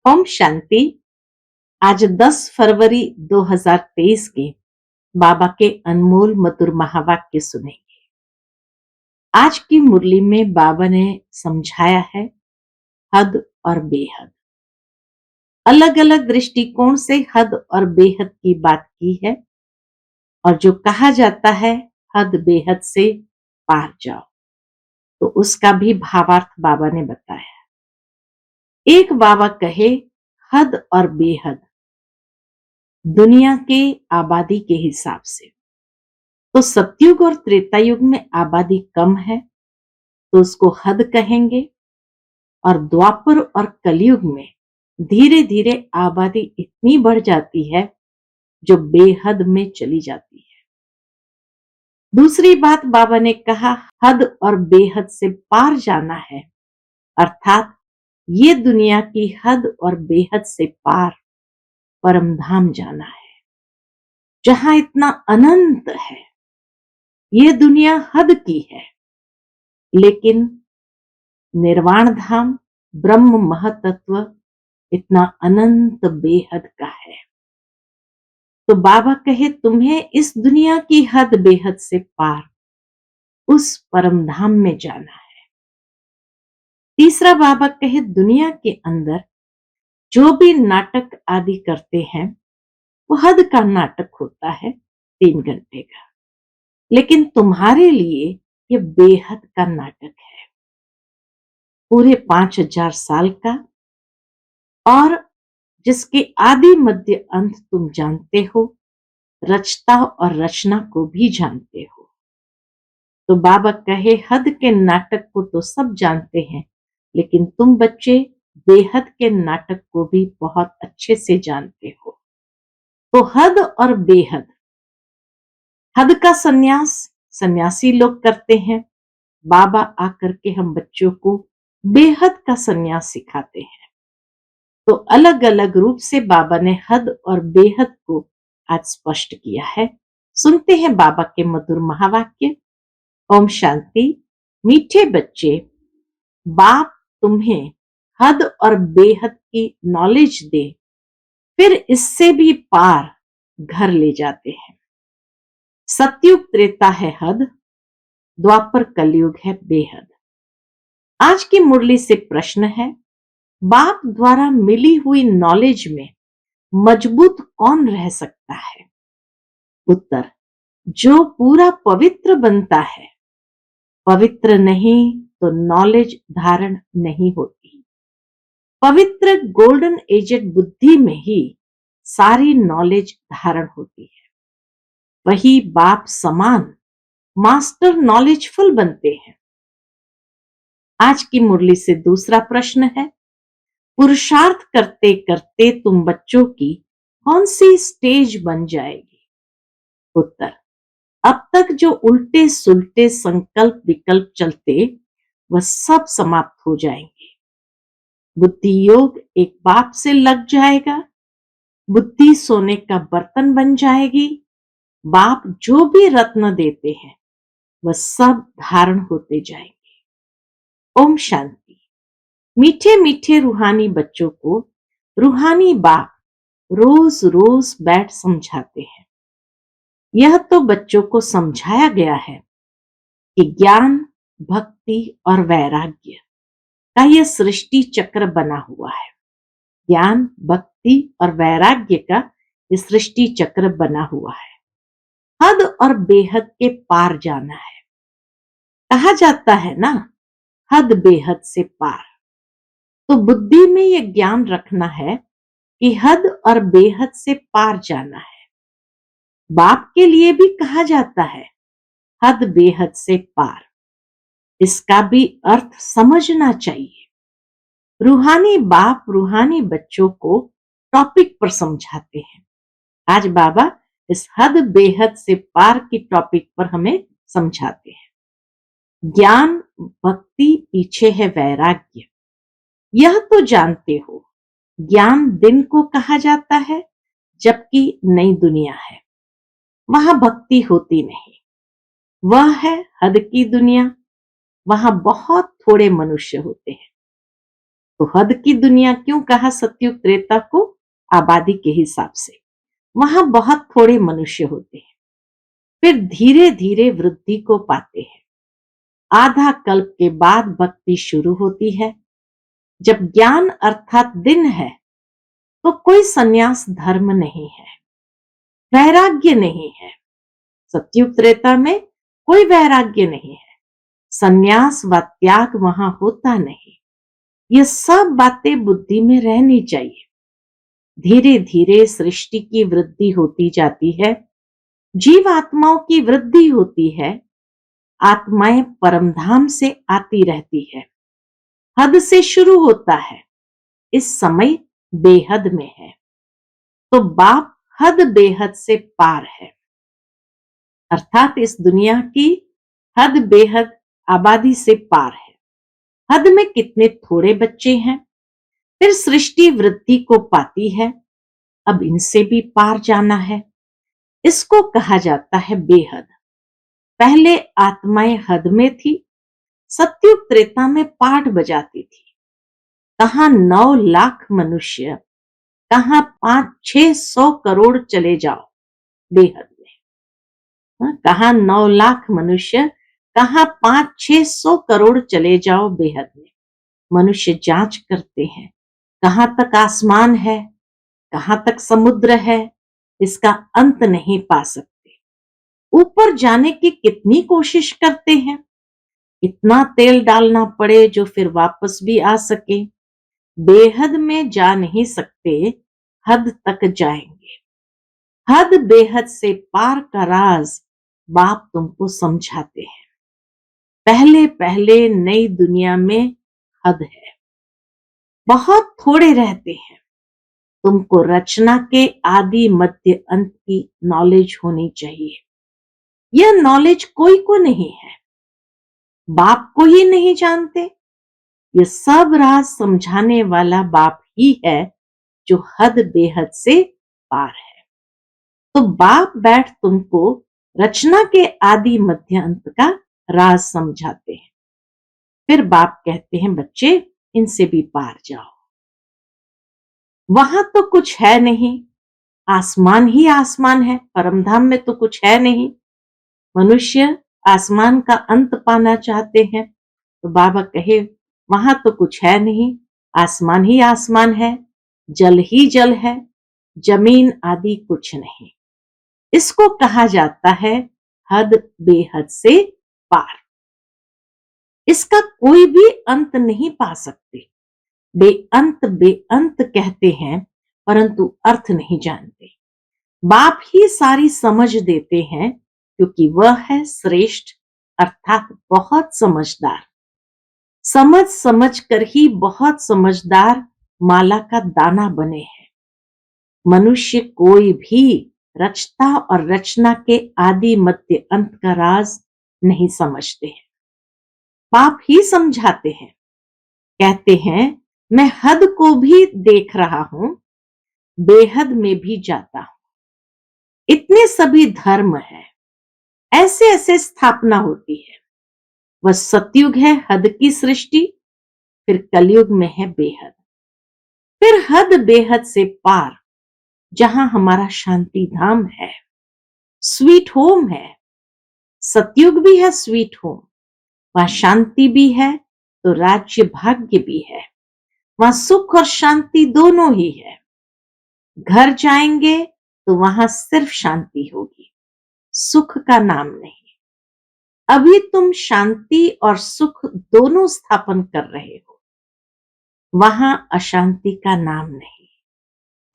ओम शांति। आज 10 फरवरी 2023 के बाबा के अनमोल मधुर महावाक्य सुनेंगे। आज की मुरली में बाबा ने समझाया है हद और बेहद। अलग अलग दृष्टिकोण से हद और बेहद की बात की है और जो कहा जाता है हद बेहद से पार जाओ, तो उसका भी भावार्थ बाबा ने बताया। एक बाबा कहे हद और बेहद दुनिया के आबादी के हिसाब से, तो सतयुग और त्रेता युग में आबादी कम है तो उसको हद कहेंगे, और द्वापर और कलयुग में धीरे धीरे आबादी इतनी बढ़ जाती है जो बेहद में चली जाती है। दूसरी बात बाबा ने कहा हद और बेहद से पार जाना है, अर्थात ये दुनिया की हद और बेहद से पार परम धाम जाना है जहां इतना अनंत है। ये दुनिया हद की है, लेकिन निर्वाण धाम ब्रह्म महतत्व इतना अनंत बेहद का है। तो बाबा कहे तुम्हें इस दुनिया की हद बेहद से पार उस परम धाम में जाना है। तीसरा बाबा कहे दुनिया के अंदर जो भी नाटक आदि करते हैं वो हद का नाटक होता है 3 घंटे का, लेकिन तुम्हारे लिए ये बेहद का नाटक है, पूरे 5000 साल का, और जिसके आदि मध्य अंत तुम जानते हो, रचता और रचना को भी जानते हो। तो बाबा कहे हद के नाटक को तो सब जानते हैं, लेकिन तुम बच्चे बेहद के नाटक को भी बहुत अच्छे से जानते हो। तो हद और बेहद, हद का सन्यास सन्यासी लोग करते हैं, बाबा आकर के हम बच्चों को बेहद का सन्यास सिखाते हैं। तो अलग अलग रूप से बाबा ने हद और बेहद को आज स्पष्ट किया है। सुनते हैं बाबा के मधुर महावाक्य। ओम शांति। मीठे बच्चे, बाप तुम्हें हद और बेहद की नॉलेज दे, फिर इससे भी पार घर ले जाते हैं। सतयुग त्रेता है हद, द्वापर कलयुग है बेहद। आज की मुरली से प्रश्न है, बाप द्वारा मिली हुई नॉलेज में मजबूत कौन रह सकता है? उत्तर, जो पूरा पवित्र बनता है। पवित्र नहीं तो नॉलेज धारण नहीं होती। पवित्र गोल्डन एजेड बुद्धि में ही सारी नॉलेज धारण होती है। वही बाप समान मास्टर नॉलेजफुल बनते हैं। आज की मुरली से दूसरा प्रश्न है, पुरुषार्थ करते करते तुम बच्चों की कौन सी स्टेज बन जाएगी? उत्तर, अब तक जो उल्टे सुलटे संकल्प विकल्प चलते वह सब समाप्त हो जाएंगे। बुद्धि योग एक बाप से लग जाएगा, बुद्धि सोने का बर्तन बन जाएगी। बाप जो भी रत्न देते हैं वह सब धारण होते जाएंगे। ओम शांति। मीठे मीठे रूहानी बच्चों को रूहानी बाप रोज रोज बैठ समझाते हैं। यह तो बच्चों को समझाया गया है कि ज्ञान, भक्ति और वैराग्य का यह सृष्टि चक्र बना हुआ है। ज्ञान, भक्ति और वैराग्य का यह सृष्टि चक्र बना हुआ है। हद और बेहद के पार जाना है। कहा जाता है ना, हद बेहद से पार। तो बुद्धि में यह ज्ञान रखना है कि हद और बेहद से पार जाना है। बाप के लिए भी कहा जाता है हद बेहद से पार। इसका भी अर्थ समझना चाहिए। रूहानी बाप रूहानी बच्चों को टॉपिक पर समझाते हैं। आज बाबा इस हद बेहद से पार की टॉपिक पर हमें समझाते हैं। ज्ञान, भक्ति, पीछे है वैराग्य। यह तो जानते हो, ज्ञान दिन को कहा जाता है, जबकि नई दुनिया है, वहां भक्ति होती नहीं। वह है हद की दुनिया, वहां बहुत थोड़े मनुष्य होते हैं। तो हद की दुनिया क्यों कहा सतयुग त्रेता को? आबादी के हिसाब से वहां बहुत थोड़े मनुष्य होते हैं, फिर धीरे धीरे वृद्धि को पाते हैं। आधा कल्प के बाद भक्ति शुरू होती है। जब ज्ञान अर्थात दिन है, तो कोई संन्यास धर्म नहीं है, वैराग्य नहीं है। सतयुग त्रेता में कोई वैराग्य नहीं है, संन्यास व त्याग वहां होता नहीं। ये सब बातें बुद्धि में रहनी चाहिए। धीरे धीरे सृष्टि की वृद्धि होती जाती है, जीव आत्माओं की वृद्धि होती है, आत्माएं परमधाम से आती रहती है। हद से शुरू होता है, इस समय बेहद में है, तो बाप हद बेहद से पार है। अर्थात इस दुनिया की हद बेहद आबादी से पार है। हद में कितने थोड़े बच्चे हैं, फिर सृष्टि वृद्धि को पाती है, अब इनसे भी पार जाना है। इसको कहा जाता है बेहद। पहले आत्माएं हद में थी, सतयुग त्रेता में पाठ बजाती थी। कहां 9 लाख मनुष्य, कहां 500-600 करोड़ चले जाओ बेहद में। कहां 9 लाख मनुष्य, कहां 500-600 करोड़ चले जाओ बेहद में। मनुष्य जांच करते हैं, कहां तक आसमान है, कहां तक समुद्र है, इसका अंत नहीं पा सकते। ऊपर जाने की कितनी कोशिश करते हैं, इतना तेल डालना पड़े जो फिर वापस भी आ सके। बेहद में जा नहीं सकते, हद तक जाएंगे। हद बेहद से पार का राज बाप तुमको समझाते हैं। पहले पहले नई दुनिया में हद है, बहुत थोड़े रहते हैं। तुमको रचना के आदि मध्य अंत की नॉलेज होनी चाहिए। यह नॉलेज कोई को नहीं है, बाप को ही नहीं जानते। ये सब राज समझाने वाला बाप ही है, जो हद बेहद से पार है। तो बाप बैठ तुमको रचना के आदि मध्य अंत का राज समझाते हैं। फिर बाप कहते हैं बच्चे इनसे भी पार जाओ। वहां तो कुछ है नहीं, आसमान ही आसमान है, परमधाम में तो कुछ है नहीं। मनुष्य आसमान का अंत पाना चाहते हैं, तो बाबा कहे वहां तो कुछ है नहीं, आसमान ही आसमान है, जल ही जल है, जमीन आदि कुछ नहीं। इसको कहा जाता है हद बेहद से पार। इसका कोई भी अंत नहीं पा सकते। बेअंत कहते हैं, परंतु अर्थ नहीं जानते। बाप ही सारी समझ देते हैं, क्योंकि वह है श्रेष्ठ, अर्थात बहुत समझदार। समझ समझ कर ही बहुत समझदार माला का दाना बने हैं। मनुष्य कोई भी रचता और रचना के आदि मध्य अंत का राज नहीं समझते हैं। बाप ही समझाते हैं, कहते हैं मैं हद को भी देख रहा हूं, बेहद में भी जाता हूं। इतने सभी धर्म है, ऐसे ऐसे स्थापना होती है। वह सतयुग है हद की सृष्टि, फिर कलयुग में है बेहद, फिर हद बेहद से पार, जहां हमारा शांति धाम है, स्वीट होम है। सतयुग भी है स्वीट होम, वहां शांति भी है तो राज्य भाग्य भी है। वहां सुख और शांति दोनों ही है। घर जाएंगे तो वहां सिर्फ शांति होगी, सुख का नाम नहीं। अभी तुम शांति और सुख दोनों स्थापन कर रहे हो, वहां अशांति का नाम नहीं।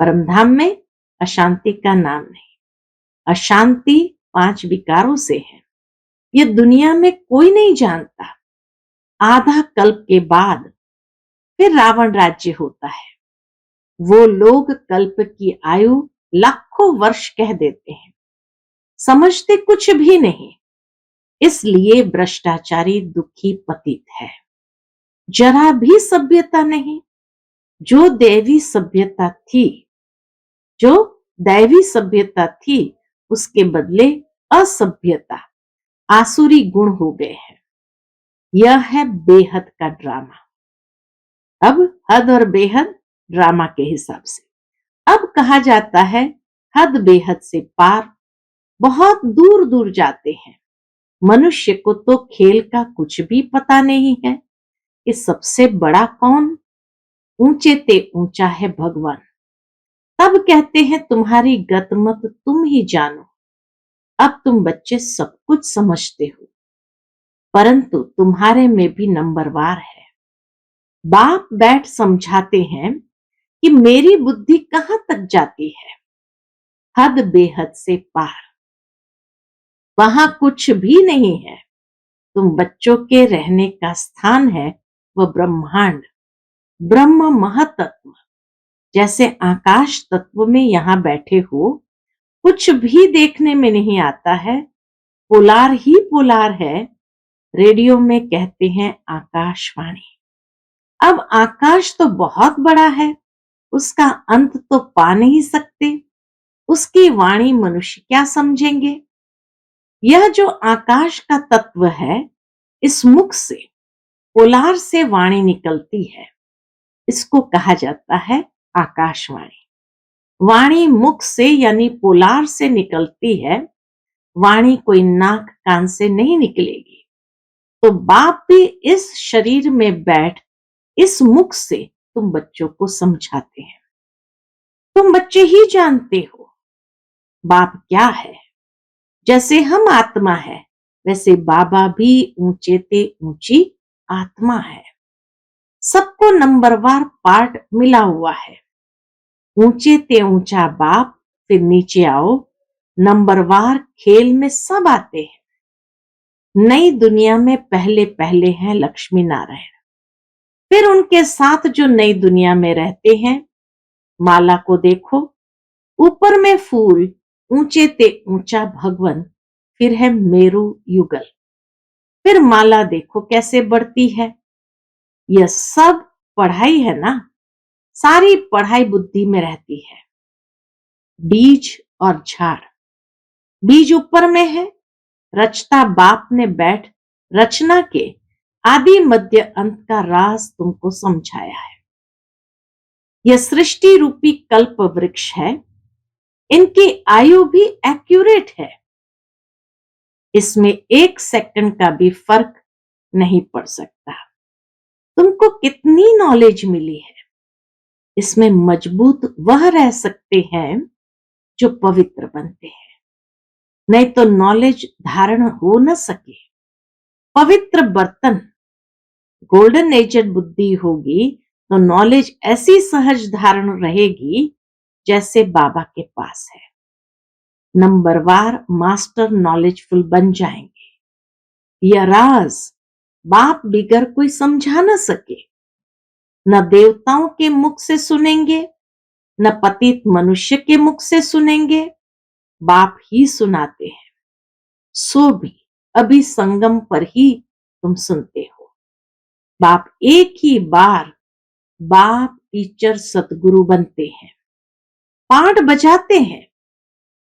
परमधाम में अशांति का नाम नहीं। अशांति 5 विकारों से है, ये दुनिया में कोई नहीं जानता। आधा कल्प के बाद फिर रावण राज्य होता है। वो लोग कल्प की आयु लाखों वर्ष कह देते हैं, समझते कुछ भी नहीं, इसलिए भ्रष्टाचारी दुखी पतित है। जरा भी सभ्यता नहीं। जो दैवी सभ्यता थी, जो दैवी सभ्यता थी, उसके बदले असभ्यता, आसुरी गुण हो गए हैं। यह है बेहद का ड्रामा। अब हद और बेहद ड्रामा के हिसाब से। अब कहा जाता है हद बेहद से पार, बहुत दूर दूर जाते हैं। मनुष्य को तो खेल का कुछ भी पता नहीं है कि सबसे बड़ा कौन, ऊंचे ते ऊंचा है भगवान। तब कहते हैं तुम्हारी गत मत तुम ही जानो। अब तुम बच्चे सब कुछ समझते हो, परंतु तुम्हारे में भी नंबरवार है। बाप बैठ समझाते हैं कि मेरी बुद्धि कहां तक जाती है, हद बेहद से पार, वहां कुछ भी नहीं है। तुम बच्चों के रहने का स्थान है वह ब्रह्मांड, ब्रह्म महतत्व। जैसे आकाश तत्व में यहां बैठे हो, कुछ भी देखने में नहीं आता है, पोलार ही पोलार है। रेडियो में कहते हैं आकाशवाणी। अब आकाश तो बहुत बड़ा है, उसका अंत तो पा नहीं सकते, उसकी वाणी मनुष्य क्या समझेंगे। यह जो आकाश का तत्व है, इस मुख से, पोलार से वाणी निकलती है, इसको कहा जाता है आकाशवाणी। वाणी मुख से यानी पोलार से निकलती है, वाणी कोई नाक कान से नहीं निकलेगी। तो बाप भी इस शरीर में बैठ इस मुख से तुम बच्चों को समझाते हैं। तुम बच्चे ही जानते हो बाप क्या है। जैसे हम आत्मा है, वैसे बाबा भी ऊंचे ते ऊंची आत्मा है। सबको नंबरवार पार्ट मिला हुआ है। ऊंचे ते ऊंचा बाप, फिर नीचे आओ, नंबरवार खेल में सब आते हैं। नई दुनिया में पहले पहले हैं लक्ष्मी नारायण, फिर उनके साथ जो नई दुनिया में रहते हैं, माला को देखो, ऊपर में फूल, ऊंचे ते ऊंचा भगवन, फिर है मेरू युगल। फिर माला देखो कैसे बढ़ती है। यह सब पढ़ाई है ना, सारी पढ़ाई बुद्धि में रहती है। बीज और झाड़, बीज ऊपर में है, रचता बाप ने बैठ रचना के आदि मध्य अंत का राज तुमको समझाया है। यह सृष्टि रूपी कल्प वृक्ष है, इनकी आयु भी एक्यूरेट है, इसमें 1 सेकंड का भी फर्क नहीं पड़ सकता। तुमको कितनी नॉलेज मिली है, इसमें मजबूत वह रह सकते हैं जो पवित्र बनते हैं, नहीं तो नॉलेज धारण हो न सके। पवित्र बर्तन, गोल्डन एजड बुद्धि होगी तो नॉलेज ऐसी सहज धारण रहेगी जैसे बाबा के पास है। नंबरवार मास्टर नॉलेजफुल बन जाएंगे। यह राज बाप बिगर कोई समझा न सके। न देवताओं के मुख से सुनेंगे, न पतित मनुष्य के मुख से सुनेंगे, बाप ही सुनाते हैं। सो भी अभी संगम पर ही तुम सुनते हो। बाप एक ही बार बाप टीचर सतगुरु बनते हैं, पाठ बजाते हैं,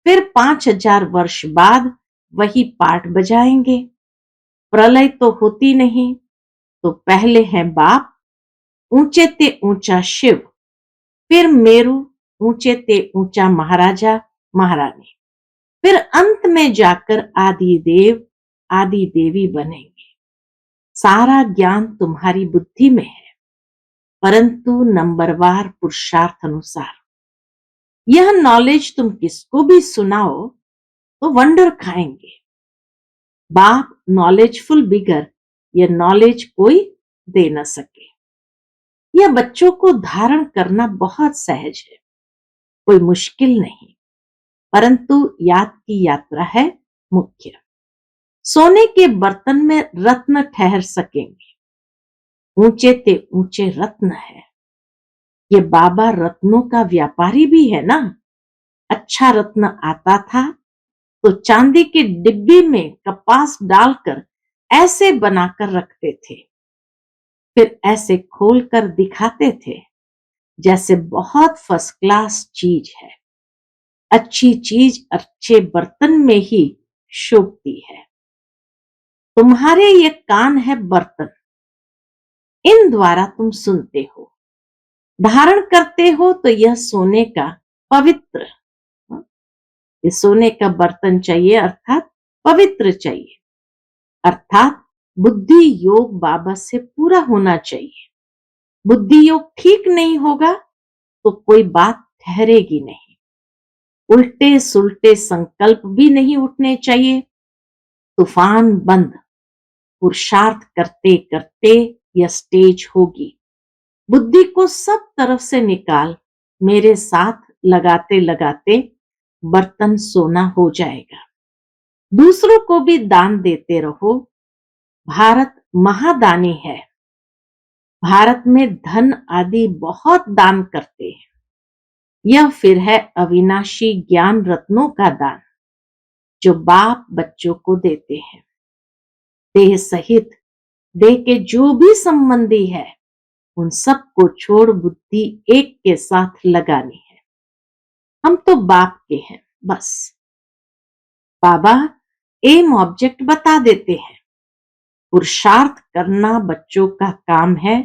फिर 5000 वर्ष बाद वही पाठ बजाएंगे। प्रलय तो होती नहीं, तो पहले है बाप, ऊंचे ते ऊंचा शिव, फिर मेरू, ऊंचे ते ऊंचा महाराजा महारानी, फिर अंत में जाकर आदि देव आदि देवी बनेंगे। सारा ज्ञान तुम्हारी बुद्धि में है, परंतु नंबरवार पुरुषार्थ अनुसार। यह नॉलेज तुम किसको भी सुनाओ तो वंडर खाएंगे। बाप नॉलेजफुल बिगर यह नॉलेज कोई दे न सके। यह बच्चों को धारण करना बहुत सहज है, कोई मुश्किल नहीं, परंतु याद की यात्रा है मुख्य। सोने के बर्तन में रत्न ठहर सकेंगे, ऊंचे ते ऊंचे रत्न है। ये बाबा रत्नों का व्यापारी भी है ना। अच्छा रत्न आता था तो चांदी की डिब्बी में कपास डालकर ऐसे बनाकर रखते थे, फिर ऐसे खोलकर दिखाते थे जैसे बहुत फर्स्ट क्लास चीज है। अच्छी चीज अच्छे बर्तन में ही शोभती है। तुम्हारे ये कान है बर्तन, इन द्वारा तुम सुनते हो। धारण करते हो तो यह सोने का पवित्र, ये सोने का बर्तन चाहिए, अर्थात पवित्र चाहिए, अर्थात बुद्धि योग बाबा से पूरा होना चाहिए। बुद्धि योग ठीक नहीं होगा तो कोई बात ठहरेगी नहीं। उल्टे सुलटे संकल्प भी नहीं उठने चाहिए। तूफान बंद। पुरुषार्थ करते करते यह स्टेज होगी। बुद्धि को सब तरफ से निकाल, मेरे साथ लगाते लगाते बर्तन सोना हो जाएगा। दूसरों को भी दान देते रहो। भारत महादानी है। भारत में धन आदि बहुत दान करते हैं। यह फिर है अविनाशी ज्ञान रत्नों का दान, जो बाप बच्चों को देते हैं। देह सहित देह के जो भी संबंधी है, उन सबको छोड़ बुद्धि एक के साथ लगानी है। हम तो बाप के हैं, बस। बाबा एम ऑब्जेक्ट बता देते हैं। पुरुषार्थ करना बच्चों का काम है,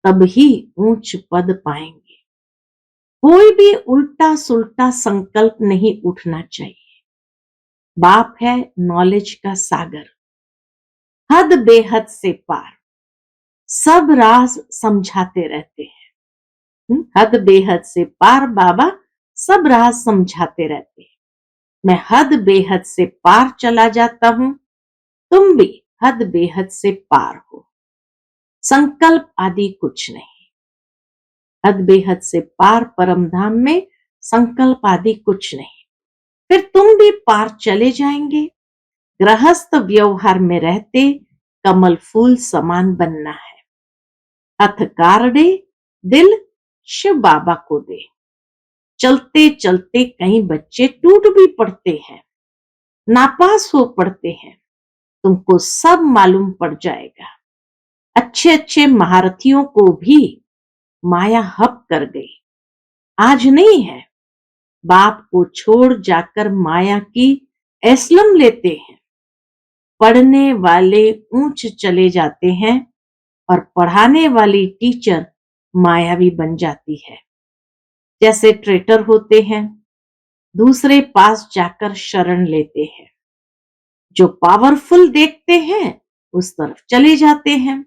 तभी ऊंच पद पाएंगे। कोई भी उल्टा सुल्टा संकल्प नहीं उठना चाहिए। बाप है नॉलेज का सागर, हद बेहद से पार, सब राज समझाते रहते हैं। हद बेहद से पार बाबा सब राज समझाते रहते हैं। मैं हद बेहद से पार चला जाता हूं, तुम भी हद बेहद से पार हो। संकल्प आदि कुछ नहीं। हद बेहद से पार परम धाम में संकल्प आदि कुछ नहीं। फिर तुम भी पार चले जाएंगे। गृहस्थ व्यवहार में रहते कमल फूल समान बनना है। हथ कारडे दिल शिव बाबा को दे। चलते चलते कई बच्चे टूट भी पड़ते हैं, नापास हो पड़ते हैं। तुमको सब मालूम पड़ जाएगा। अच्छे अच्छे महारथियों को भी माया हप कर गई। आज नहीं है। बाप को छोड़ जाकर माया की एस्लम लेते हैं। पढ़ने वाले ऊंच चले जाते हैं और पढ़ाने वाली टीचर मायावी बन जाती है। जैसे ट्रेटर होते हैं, दूसरे पास जाकर शरण लेते हैं। जो पावरफुल देखते हैं उस तरफ चले जाते हैं।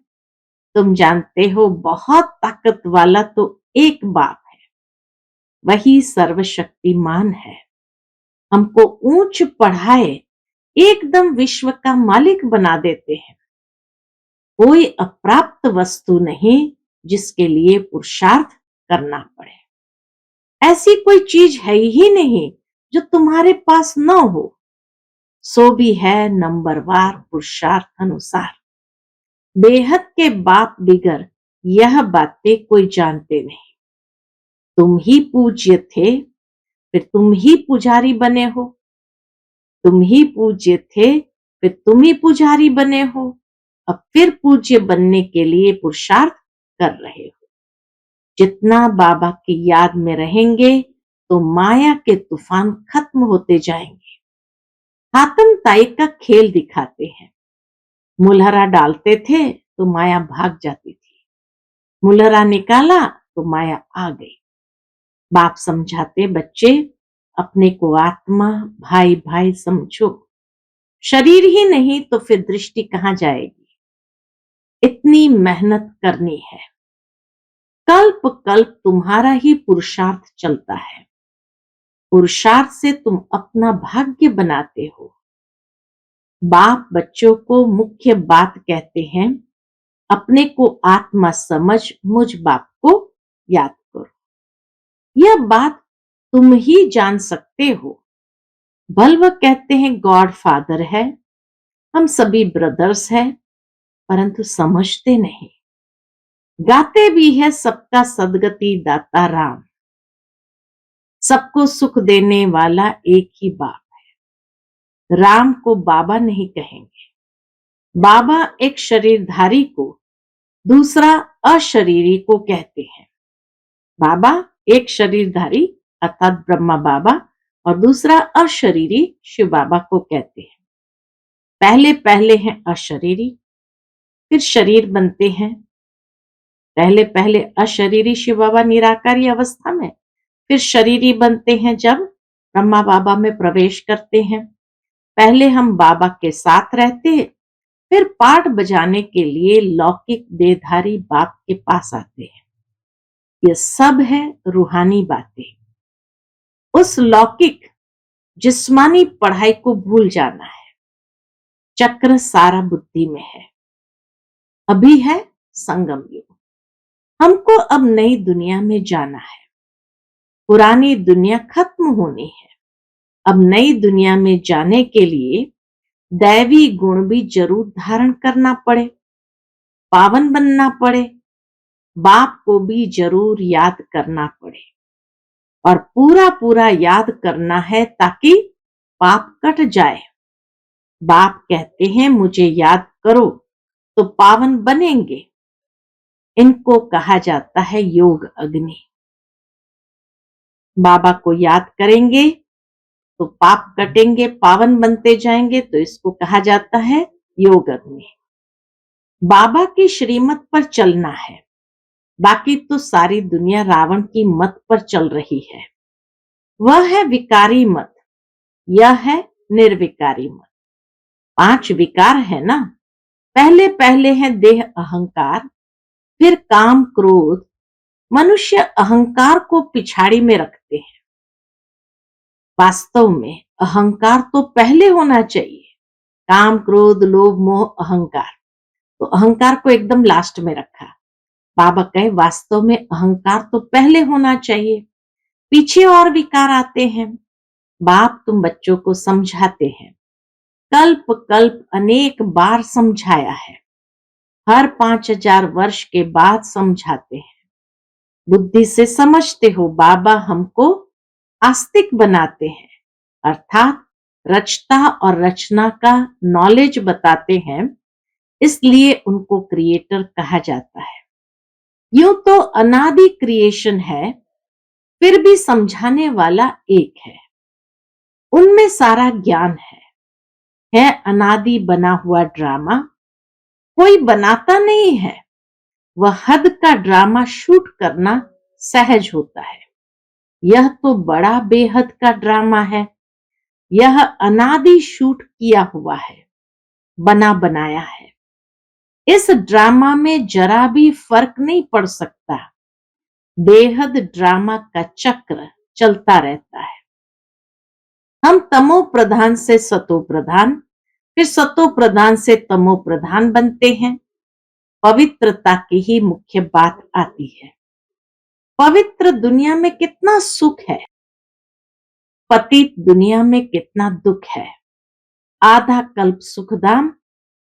तुम जानते हो बहुत ताकत वाला तो एक बाप है, वही सर्वशक्तिमान है। हमको ऊंच पढ़ाए एकदम विश्व का मालिक बना देते हैं। कोई अप्राप्त वस्तु नहीं जिसके लिए पुरुषार्थ करना पड़े। ऐसी कोई चीज है ही नहीं जो तुम्हारे पास न हो। सो भी है नंबरवार पुरुषार्थ अनुसार। बेहद के बाप बिगर यह बातें कोई जानते नहीं। तुम ही पूज्य थे, फिर तुम ही पुजारी बने हो। तुम ही पूज्य थे, फिर तुम ही पुजारी बने हो। अब फिर पूज्य बनने के लिए पुरुषार्थ कर रहे हो। जितना बाबा की याद में रहेंगे तो माया के तूफान खत्म होते जाएंगे। हातम ताई का खेल दिखाते हैं। मुलहरा डालते थे तो माया भाग जाती थी। मुलहरा निकाला तो माया आ गई। बाप समझाते, बच्चे अपने को आत्मा भाई भाई समझो। शरीर ही नहीं तो फिर दृष्टि कहां जाएगी। इतनी मेहनत करनी है। कल्प कल्प तुम्हारा ही पुरुषार्थ चलता है। पुरुषार्थ से तुम अपना भाग्य बनाते हो। बाप बच्चों को मुख्य बात कहते हैं, अपने को आत्मा समझ मुझ बाप को याद करो। यह बात तुम ही जान सकते हो। बल्ब कहते हैं गॉड फादर है, हम सभी ब्रदर्स हैं, परंतु समझते नहीं। गाते भी है सबका सदगति दाता राम। सबको सुख देने वाला एक ही बाप है। राम को बाबा नहीं कहेंगे। बाबा एक शरीरधारी को दूसरा अशरीरी को कहते हैं। बाबा एक शरीरधारी अर्थात ब्रह्मा बाबा और दूसरा अशरीरी शिव बाबा को कहते हैं। पहले पहले हैं अशरीरी, फिर शरीर बनते हैं। पहले पहले अशरीरी शिव बाबा निराकारी अवस्था में, फिर शरीरी बनते हैं जब ब्रह्मा बाबा में प्रवेश करते हैं। पहले हम बाबा के साथ रहते हैं, फिर पाठ बजाने के लिए लौकिक देहधारी बाप के पास आते हैं। ये सब है रूहानी बातें। उस लौकिक जिस्मानी पढ़ाई को भूल जाना है। चक्र सारा बुद्धि में है। अभी है संगम युग। हमको अब नई दुनिया में जाना है। पुरानी दुनिया खत्म होनी है। अब नई दुनिया में जाने के लिए दैवी गुण भी जरूर धारण करना पड़े, पावन बनना पड़े, बाप को भी जरूर याद करना पड़े और पूरा पूरा याद करना है ताकि पाप कट जाए। बाप कहते हैं मुझे याद करो तो पावन बनेंगे। इनको कहा जाता है योग अग्नि। बाबा को याद करेंगे तो पाप कटेंगे, पावन बनते जाएंगे, तो इसको कहा जाता है योग अग्नि। बाबा की श्रीमत पर चलना है। बाकी तो सारी दुनिया रावण की मत पर चल रही है। वह है विकारी मत, यह है निर्विकारी मत। 5 विकार है ना। पहले पहले है देह अहंकार, फिर काम क्रोध। मनुष्य अहंकार को पिछाड़ी में रखते हैं। वास्तव में अहंकार तो पहले होना चाहिए। काम क्रोध लोभ मोह अहंकार, तो अहंकार को एकदम लास्ट में रखा। बाबा कहे वास्तव में अहंकार तो पहले होना चाहिए, पीछे और विकार आते हैं। बाप तुम बच्चों को समझाते हैं, कल्प कल्प अनेक बार समझाया है, हर 5000 वर्ष के बाद समझाते हैं। बुद्धि से समझते हो। बाबा हमको आस्तिक बनाते हैं, अर्थात रचता और रचना का नॉलेज बताते हैं, इसलिए उनको क्रिएटर कहा जाता है। यूं तो अनादि क्रिएशन है, फिर भी समझाने वाला एक है। उनमें सारा ज्ञान है अनादि बना हुआ ड्रामा। कोई बनाता नहीं है, वह हद का ड्रामा शूट करना सहज होता है। यह तो बड़ा बेहद का ड्रामा है। यह अनादि शूट किया हुआ है, बना बनाया है। इस ड्रामा में जरा भी फर्क नहीं पड़ सकता। बेहद ड्रामा का चक्र चलता रहता है। हम तमो प्रधान से सतो प्रधान, फिर सतो प्रधान से तमो प्रधान बनते हैं। पवित्रता की ही मुख्य बात आती है। पवित्र दुनिया में कितना सुख है, पतित दुनिया में कितना दुख है। आधा कल्प सुखधाम,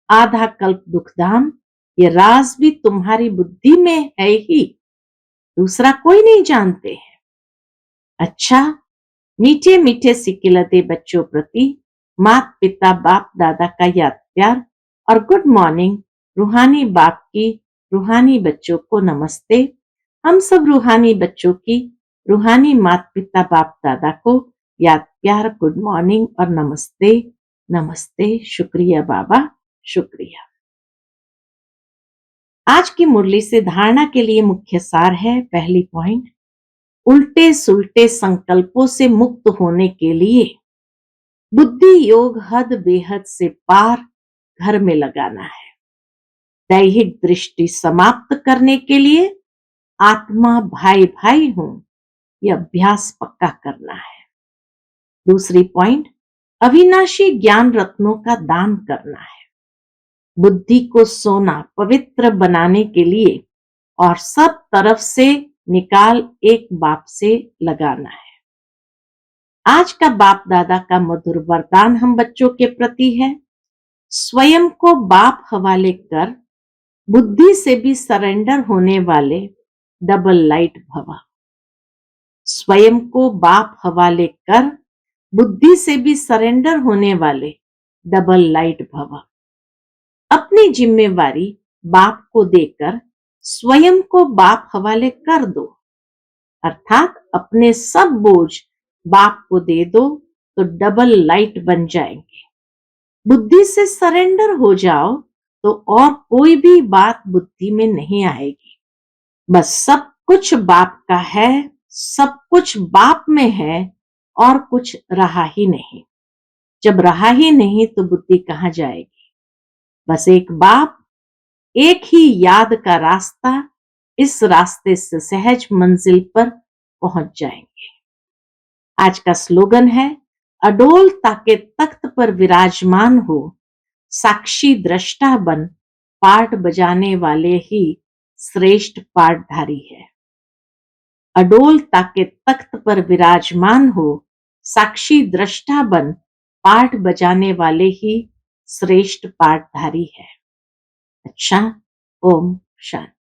आधा कल्प दुखधाम। ये राज भी तुम्हारी बुद्धि में है ही, दूसरा कोई नहीं जानते हैं। अच्छा, मीठे मीठे सिकिलते बच्चों प्रति माता पिता बाप दादा का याद प्यार और गुड मॉर्निंग। रूहानी बाप की रूहानी बच्चों को नमस्ते। हम सब रूहानी बच्चों की रूहानी माता पिता बाप दादा को याद प्यार, गुड मॉर्निंग और नमस्ते। नमस्ते, शुक्रिया बाबा, शुक्रिया। आज की मुरली से धारणा के लिए मुख्य सार है। पहली पॉइंट, उल्टे सुल्टे संकल्पों से मुक्त होने के लिए बुद्धि योग हद बेहद से पार घर में लगाना है। दैहिक दृष्टि समाप्त करने के लिए आत्मा भाई भाई हूं, यह अभ्यास पक्का करना है। दूसरी पॉइंट, अविनाशी ज्ञान रत्नों का दान करना है। बुद्धि को सोना पवित्र बनाने के लिए और सब तरफ से निकाल एक बाप से लगाना है। आज का बाप दादा का मधुर वरदान हम बच्चों के प्रति है। स्वयं को बाप हवाले कर बुद्धि से भी सरेंडर होने वाले डबल लाइट भव। स्वयं को बाप हवाले कर बुद्धि से भी सरेंडर होने वाले डबल लाइट भव। अपनी जिम्मेवारी बाप को देकर स्वयं को बाप हवाले कर दो, अर्थात अपने सब बोझ बाप को दे दो तो डबल लाइट बन जाएंगे। बुद्धि से सरेंडर हो जाओ तो और कोई भी बात बुद्धि में नहीं आएगी। बस सब कुछ बाप का है, सब कुछ बाप में है और कुछ रहा ही नहीं। जब रहा ही नहीं तो बुद्धि कहाँ जाएगी? बस एक बाप, एक ही याद का रास्ता, इस रास्ते से सहज मंजिल पर पहुंच जाएंगे। आज का स्लोगन है, अडोलता के तख्त पर विराजमान हो, साक्षी दृष्टा बन, पाठ बजाने वाले ही श्रेष्ठ पाठधारी है। अडोलता के तख्त पर विराजमान हो, साक्षी दृष्टा बन, पाठ बजाने वाले ही श्रेष्ठ पाठधारी है। अच्छा, ओम शांति।